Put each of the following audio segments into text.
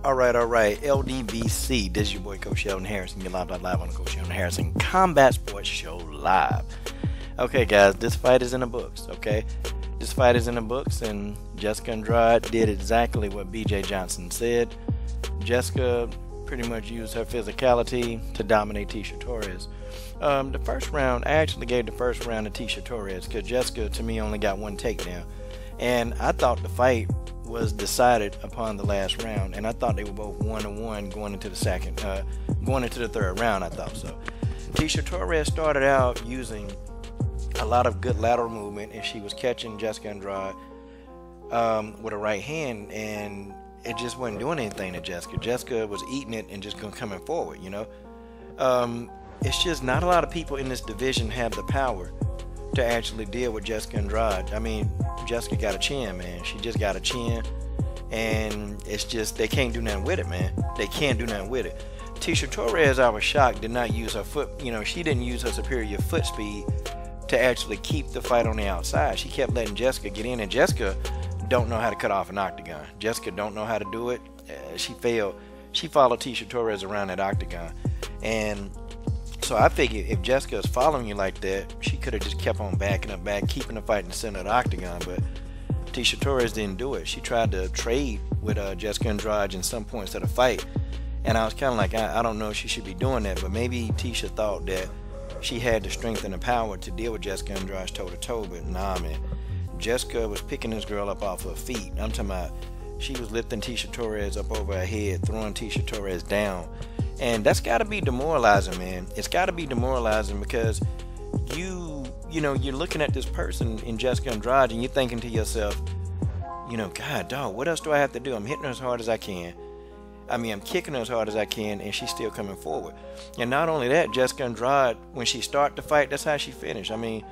All right. LDVC. This is your boy, Coach Sheldon Harrison. You're live on the Coach Sheldon Harrison Combat Sports Show live. Okay, guys, this fight is in the books, okay? This fight is in the books, and Jessica Andrade did exactly what BJ Johnson said. Jessica pretty much used her physicality to dominate Tecia Torres. The first round, I actually gave the first round to Tecia Torres because Jessica, to me, only got one takedown. And I thought the fight was decided upon the last round, and I thought they were both 1-1 going into the third round. I thought so. Tecia Torres started out using a lot of good lateral movement, and she was catching Jessica Andrade with a right hand, and it just wasn't doing anything to Jessica. Jessica was eating it and just coming forward, you know. It's just not a lot of people in this division have the power to actually deal with Jessica Andrade. I mean, Jessica got a chin, man. She just got a chin, and it's just they can't do nothing with it, man. They can't do nothing with it. Tecia Torres, I was shocked, did not use her foot. You know, she didn't use her superior foot speed to actually keep the fight on the outside. She kept letting Jessica get in, and Jessica don't know how to cut off an octagon. Jessica don't know how to do it. She failed. She followed Tecia Torres around that octagon, and so I figured if Jessica is following you like that, she could have just kept on backing up back, keeping the fight in the center of the octagon. But Tecia Torres didn't do it. She tried to trade with Jessica Andrade in some points of the fight, and I was kind of like, I don't know if she should be doing that, but maybe Tecia thought that she had the strength and the power to deal with Jessica Andrade toe-to-toe, but nah, man. Jessica was picking this girl up off her feet. I'm talking about she was lifting Tecia Torres up over her head, throwing Tecia Torres down. And that's got to be demoralizing, man. It's got to be demoralizing because you know, you're looking at this person in Jessica Andrade and you're thinking to yourself, you know, God, dog, what else do I have to do? I'm hitting her as hard as I can. I mean, I'm kicking her as hard as I can, and she's still coming forward. And not only that, Jessica Andrade, when she started the fight, that's how she finished. I mean,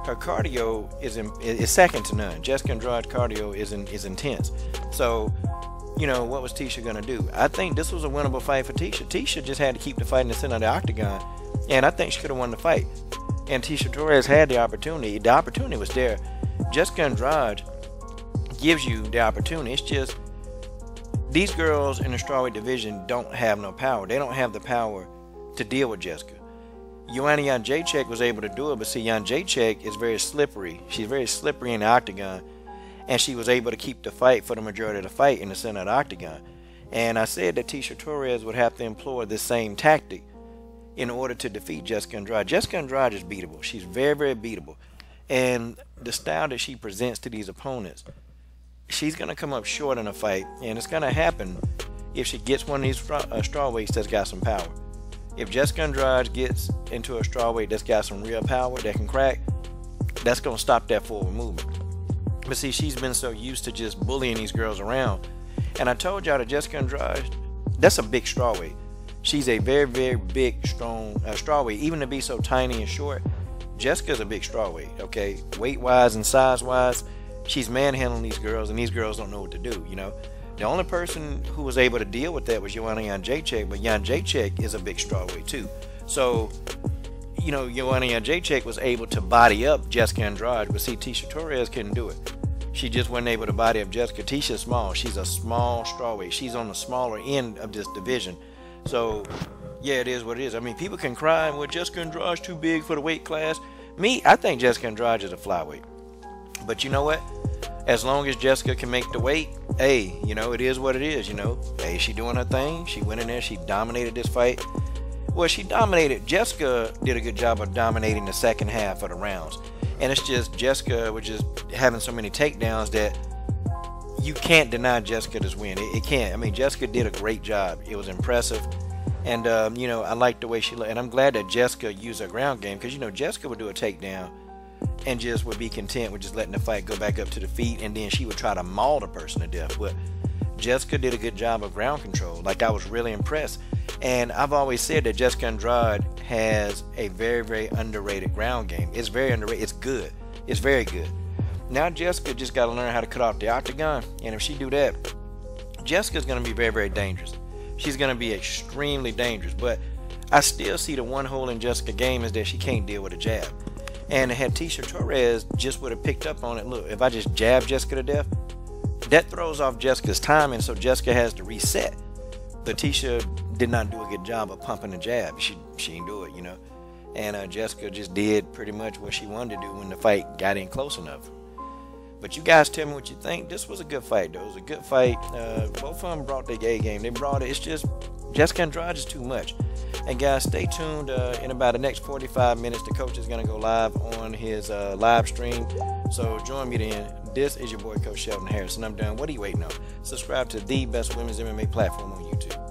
her cardio is second to none. Jessica Andrade's cardio is intense. So, you know, what was Tecia going to do? I think this was a winnable fight for Tecia. Tecia just had to keep the fight in the center of the octagon, and I think she could have won the fight. And Tecia Torres had the opportunity. The opportunity was there. Jessica Andrade gives you the opportunity. It's just these girls in the strawweight division don't have no power. They don't have the power to deal with Jessica. Joanna Jędrzejczyk was able to do it, but see, Jędrzejczyk is very slippery. She's very slippery in the octagon, and she was able to keep the fight for the majority of the fight in the center of the octagon. And I said that Tecia Torres would have to employ this same tactic in order to defeat Jessica Andrade. Jessica Andrade is beatable. She's very, very beatable. And the style that she presents to these opponents, she's going to come up short in a fight, and it's going to happen if she gets one of these strawweights that's got some power. If Jessica Andrade gets into a strawweight that's got some real power that can crack, that's going to stop that forward movement. But see, she's been so used to just bullying these girls around. And I told y'all that Jessica Andrade, that's a big strawweight. She's a very, very big, strong strawweight. Even to be so tiny and short, Jessica's a big strawweight, okay? Weight-wise and size-wise, she's manhandling these girls, and these girls don't know what to do, you know? The only person who was able to deal with that was Joanna Jędrzejczyk, but Jędrzejczyk is a big strawweight too. So, you know, Joanna Jędrzejczyk was able to body up Jessica Andrade, but see, Tecia Torres couldn't do it. She just wasn't able to body up Jessica. Tecia's small. She's a small strawweight. She's on the smaller end of this division. So, yeah, it is what it is. I mean, people can cry, well, Jessica Andrade's too big for the weight class. Me, I think Jessica Andrade is a flyweight. But you know what? As long as Jessica can make the weight, hey, you know, it is what it is, you know. Hey, she doing her thing. She went in there. She dominated this fight. Well, she dominated. Jessica did a good job of dominating the second half of the rounds. And it's just Jessica was just having so many takedowns that you can't deny Jessica this win. It can't. I mean, Jessica did a great job. It was impressive. And, you know, I like the way she looked. And I'm glad that Jessica used her ground game because, you know, Jessica would do a takedown and just would be content with just letting the fight go back up to the feet, and then she would try to maul the person to death. But Jessica did a good job of ground control. Like, I was really impressed. And I've always said that Jessica Andrade has a very, very underrated ground game. It's very underrated. It's good. It's very good. Now Jessica just got to learn how to cut off the octagon, and if she do that, Jessica's going to be very, very dangerous. She's going to be extremely dangerous. But I still see the one hole in Jessica's game is that she can't deal with a jab. And had Tecia Torres just would have picked up on it, look, if I just jab Jessica to death, that throws off Jessica's timing, so Jessica has to reset. But Tecia did not do a good job of pumping the jab. She didn't do it, you know. And Jessica just did pretty much what she wanted to do when the fight got in close enough. But you guys tell me what you think. This was a good fight, though. It was a good fight. Both of them brought their A game. They brought it. It's just Jessica Andrade is too much. And guys, stay tuned. In about the next 45 minutes, the coach is going to go live on his live stream. So join me then. This is your boy, Coach Sheldon Harris, and I'm done. What are you waiting on? Subscribe to the best women's MMA platform on YouTube.